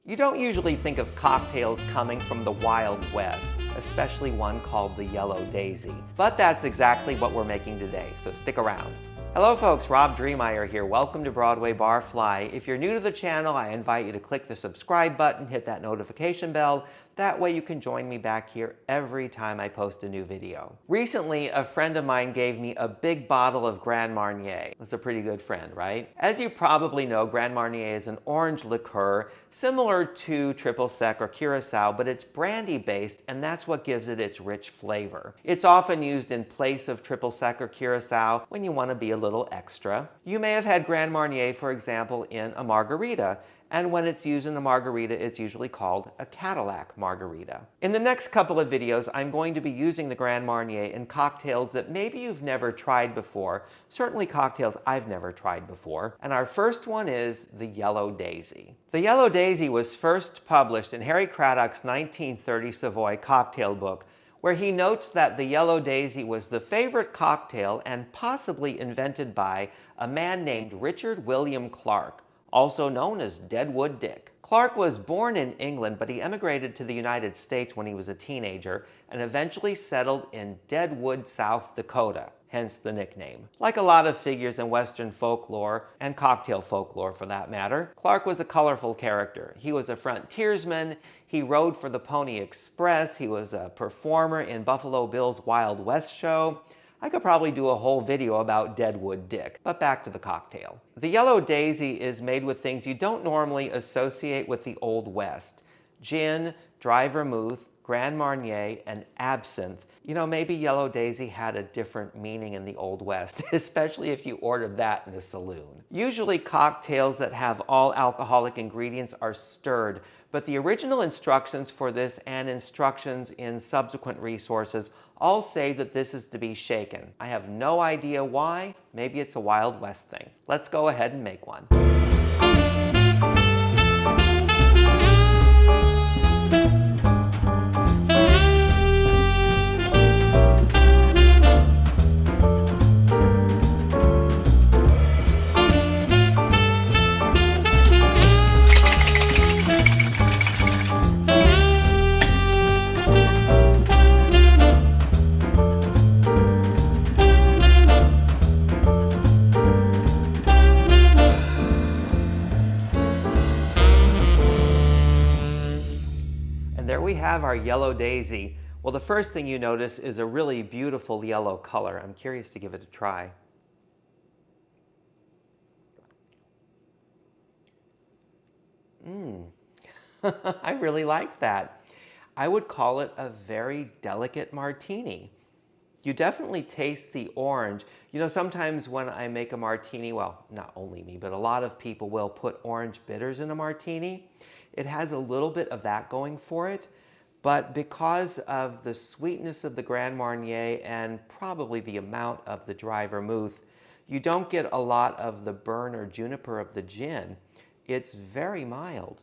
You don't usually think of cocktails coming from the Wild West, especially one called the Yellow Daisy. But that's exactly what we're making today, so stick around. Hello folks, Rob Driemeyer here. Welcome to Broadway Barfly. If you're new to the channel, I invite you to click the subscribe button, hit that notification bell. That way you can join me back here every time I post a new video. Recently, a friend of mine gave me a big bottle of Grand Marnier. That's a pretty good friend, right? As you probably know, Grand Marnier is an orange liqueur similar to triple sec or curacao, but it's brandy based, and that's what gives it its rich flavor. It's often used in place of triple sec or curacao when you want to be a little extra. You may have had Grand Marnier, for example, in a margarita. And when it's used in a margarita, it's usually called a Cadillac margarita. In the next couple of videos, I'm going to be using the Grand Marnier in cocktails that maybe you've never tried before, certainly cocktails I've never tried before. And our first one is the Yellow Daisy. The Yellow Daisy was first published in Harry Craddock's 1930 Savoy Cocktail Book, where he notes that the Yellow Daisy was the favorite cocktail and possibly invented by a man named Richard William Clarke, also known as Deadwood Dick. Clarke was born in England, but he emigrated to the United States when he was a teenager and eventually settled in Deadwood, South Dakota, hence the nickname. Like a lot of figures in Western folklore, and cocktail folklore for that matter, Clarke was a colorful character. He was a frontiersman, he rode for the Pony Express, he was a performer in Buffalo Bill's Wild West show. I could probably do a whole video about Deadwood Dick, but back to the cocktail. The Yellow Daisy is made with things you don't normally associate with the Old West: gin, dry vermouth, Grand Marnier, and absinthe. You know, maybe Yellow Daisy had a different meaning in the Old West, especially if you ordered that in a saloon. Usually cocktails that have all alcoholic ingredients are stirred, but the original instructions for this and instructions in subsequent resources all say that this is to be shaken. I have no idea why. Maybe it's a Wild West thing. Let's go ahead and make one. There we have our Yellow Daisy. Well, the first thing you notice is a really beautiful yellow color. I'm curious to give it a try. I really like that. I would call it a very delicate martini. You definitely taste the orange. You know, sometimes when I make a martini, well, not only me, but a lot of people will put orange bitters in a martini. It has a little bit of that going for it, but because of the sweetness of the Grand Marnier and probably the amount of the dry vermouth, you don't get a lot of the burn or juniper of the gin. It's very mild.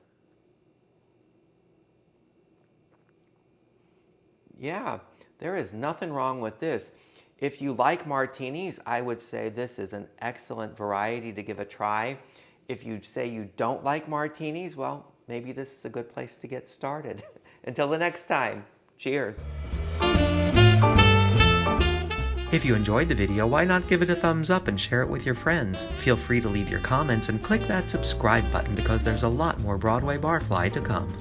Yeah, there is nothing wrong with this. If you like martinis, I would say this is an excellent variety to give a try. If you say you don't like martinis, well, maybe this is a good place to get started. Until the next time, cheers. If you enjoyed the video, why not give it a thumbs up and share it with your friends? Feel free to leave your comments and click that subscribe button because there's a lot more Broadway Barfly to come.